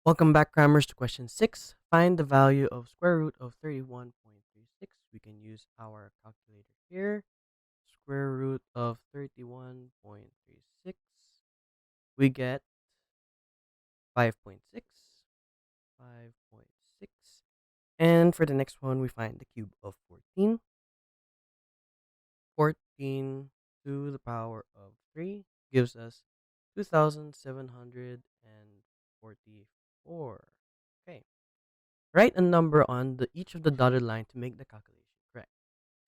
Welcome back, Crammers, to question 6. Find the value of square root of 31.36. We can use our calculator here. Square root of 31.36. We get 5.6. 5.6. And for the next one, we find the cube of 14. 14 to the power of 3 gives us 2,744. Okay. Write a number on each of the dotted line to make the calculation correct.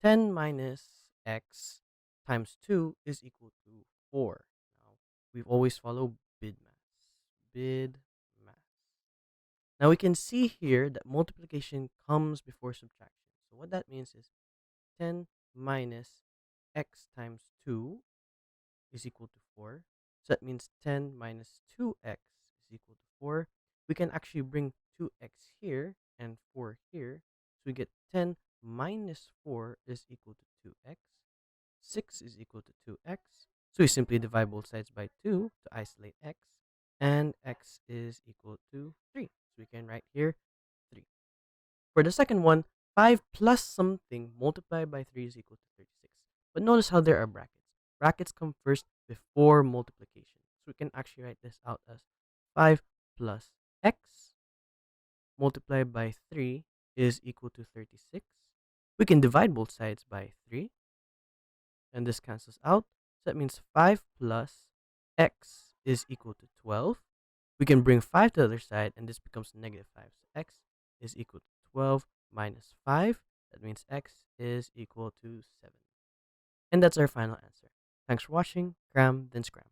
10 minus x times 2 is equal to 4. Now, we've always followed bid math. Bid math. Now, we can see here that multiplication comes before subtraction. So, what that means is 10 minus x times 2 is equal to 4. So that means 10 minus 2x is equal to 4. We can actually bring 2x here and 4 here. So we get 10 minus 4 is equal to 2x. 6 is equal to 2x. So we simply divide both sides by 2 to isolate x. And x is equal to 3. So we can write here 3. For the second one, 5 plus something multiplied by 3 is equal to 36. But notice how there are brackets. Brackets come first before multiplication. So we can actually write this out as 5 plus x multiplied by 3 is equal to 36. We can divide both sides by 3, and this cancels out. So that means 5 plus x is equal to 12. We can bring 5 to the other side, and this becomes negative 5. So x is equal to 12 minus 5. That means x is equal to 7. And that's our final answer. Thanks for watching. Cram, then scram.